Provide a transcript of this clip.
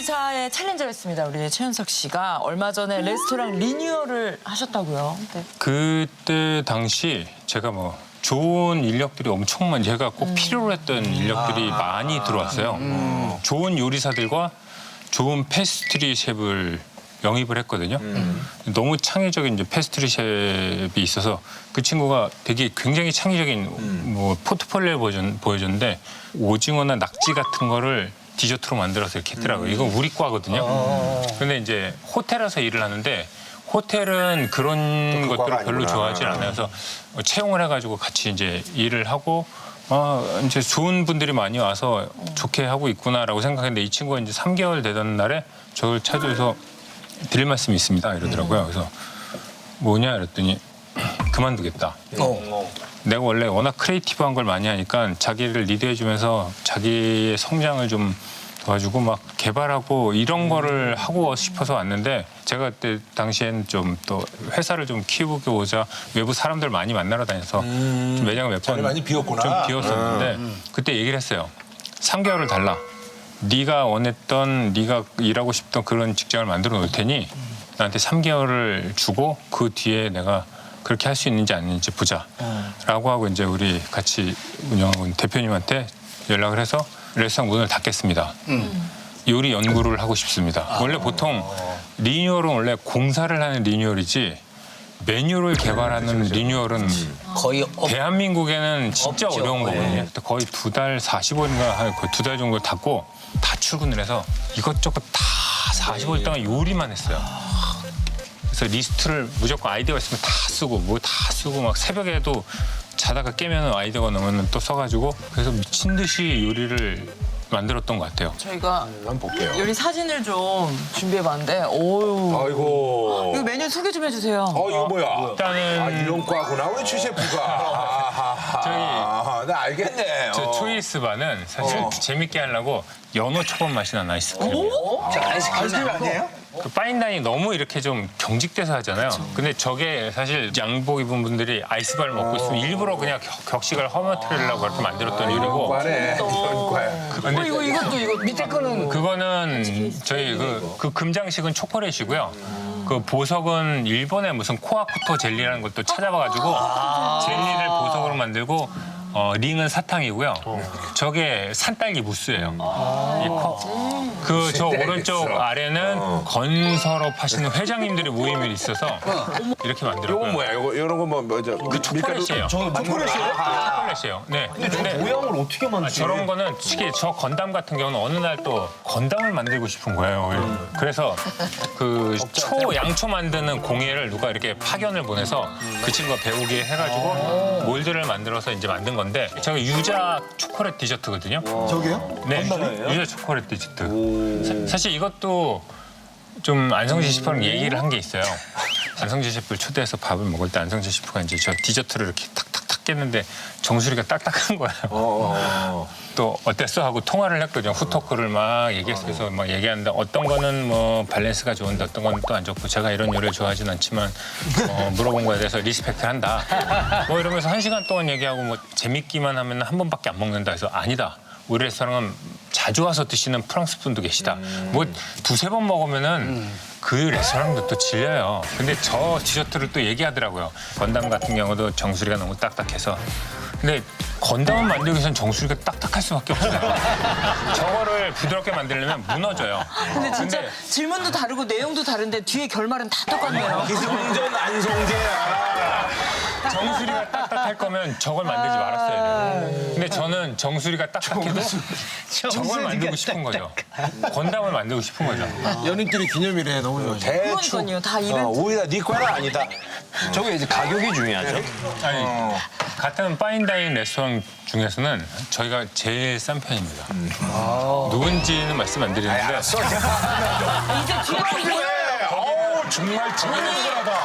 요리사의 챌린저였습니다. 우리 최윤석 씨가 얼마 전에 레스토랑 리뉴얼을 하셨다고요. 네. 그때 당시 제가 뭐 좋은 인력들이 엄청 많이 제가 꼭 필요로 했던 인력들이 많이 들어왔어요. 좋은 요리사들과 좋은 패스트리 셰프를 영입을 했거든요. 너무 창의적인 이제 패스트리 셰프이 있어서 그 친구가 되게 굉장히 창의적인 뭐 포트폴리오를 보여줬는데 오징어나 낙지 같은 거를 디저트로 만들어서 이렇게 했더라고요. 이건 우리 과거든요. 근데 이제 호텔에서 일을 하는데 호텔은 그런 것들을 별로 좋아하지 않아요. 그래서 채용을 해가지고 같이 이제 일을 하고 이제 좋은 분들이 많이 와서 좋게 하고 있구나라고 생각했는데 이 친구가 이제 3개월 되던 날에 저를 찾아서 드릴 말씀이 있습니다 이러더라고요. 그래서 뭐냐 이랬더니 그만두겠다. 내가 원래 워낙 크리에이티브한 걸 많이 하니까 자기를 리드해주면서 자기의 성장을 좀 도와주고 막 개발하고 이런 거를 하고 싶어서 왔는데 제가 그때 당시엔 좀 또 회사를 좀 키우고자 외부 사람들 많이 만나러 다녀서 좀 매장을 몇 번 많이 비웠구나. 좀 비웠었는데 그때 얘기를 했어요. 3개월을 달라. 네가 원했던 네가 일하고 싶던 그런 직장을 만들어 놓을 테니 나한테 3개월을 주고 그 뒤에 내가 그렇게 할 수 있는지 아닌지 보자라고 하고 이제 우리 같이 운영하고 있는 대표님한테 연락을 해서 레스토랑 문을 닫겠습니다. 요리 연구를 하고 싶습니다. 원래 보통 리뉴얼은 원래 공사를 하는 리뉴얼이지 메뉴를 개발하는 리뉴얼은 거의 대한민국에는 진짜 없죠. 어려운 거거든요. 거의 2달 45일인가 한 2달 정도 닫고 다 출근을 해서 이것저것 다 45일 동안 요리만 했어요. 그래서 리스트를 무조건 아이디어가 있으면 다 쓰고 뭐 다 쓰고 막 새벽에도 자다가 깨면 아이디어가 나오면 또 써가지고 그래서 미친 듯이 요리를 만들었던 것 같아요. 저희가 한번 볼게요. 요리 사진을 좀 준비해봤는데, 오우. 아이고. 이거 메뉴 소개 좀 해주세요. 이거 뭐야? 일단은 이런 과구나 우리 최 셰프가. 나 알겠네. 저 초이스 바는 사실 재밌게 하려고 연어 초밥 맛이 나는 아이스크림이에요. 아이스크림 아니에요? 그 파인다이닝 너무 이렇게 좀 경직돼서 하잖아요. 근데 저게 사실 양복 입은 분들이 아이스바를 먹고 있으면 일부러 그냥 격식을 허물뜨리려고 그렇게 만들었던 요리고. 과네. 이런 과야. 근데 이거 밑에 거는 그거는 저희 그 금장식은 초콜릿이고요. 그 보석은 일본의 무슨 코아쿠토 젤리라는 것도 찾아봐가지고 젤리를 보석으로 만들고 링은 사탕이고요. 저게 산딸기 무스예요. 그 저 오른쪽 아래는 건설업 하시는 회장님들이 모임이 있어서 이렇게 만들었고요. 이건 뭐야? 이런 거 뭐죠? 그 초콜릿이에요. 초콜릿이에요. 네. 근데 모양을 어떻게 만드세요? 저런 거는 특히 저 건담 같은 경우는 어느 날 또 건담을 만들고 싶은 거예요. 그래서 그 양초 만드는 공예를 누가 이렇게 파견을 보내서 그 친구가 배우게 해가지고 몰드를 만들어서 이제 만든 건데 저게 유자 초콜릿 디저트거든요. 저게요? 네, 유자 초콜릿 디저트. 사실 이것도 좀 안성재 셰프랑 얘기를 한 게 있어요. 안성재 셰프를 초대해서 밥을 먹을 때 안성재 셰프가 이제 저 디저트를 이렇게 탁탁탁 깼는데 정수리가 딱딱한 거예요. 또 어땠어 하고 통화를 했거든요. 후토크를 막 얘기해서 막 얘기하는데 어떤 거는 뭐 밸런스가 좋은데 어떤 건 또 안 좋고 제가 이런 요리를 좋아하진 않지만 물어본 거에 대해서 리스펙트를 한다. 뭐 이러면서 1시간 동안 얘기하고 뭐 재밌기만 하면 한 번밖에 안 먹는다 해서 아니다. 우리 레스토랑은 자주 와서 드시는 프랑스 분도 계시다. 뭐 2-3번 먹으면은 그 레스토랑도 또 질려요. 근데 저 디저트를 또 얘기하더라고요. 건담 같은 경우도 정수리가 너무 딱딱해서. 근데 건담을 만들기 위해서는 정수리가 딱딱할 수밖에 없어요. 저거를 부드럽게 만들려면 무너져요. 근데 진짜 질문도 다르고 내용도 다른데 뒤에 결말은 다 똑같네요. 기승전 안성재야. 정수리가 딱딱할 거면 저걸 만들지 말았어야 돼요. 근데 저는 정수리가 딱딱해도 저걸 만들고 싶은 거죠. 건담을 만들고 싶은 거죠. 연인끼리 기념일에 너무 좋아요. 그러니까요. 다 이벤트. 오히려 네 과는 아니다. 저게 이제 가격이 중요하죠. 아니, 같은 파인다이닝 레스토랑 중에서는 저희가 제일 싼 편입니다. 누군지는 말씀 안 드리는데 이제 뒤에 정말 재밌는 거다.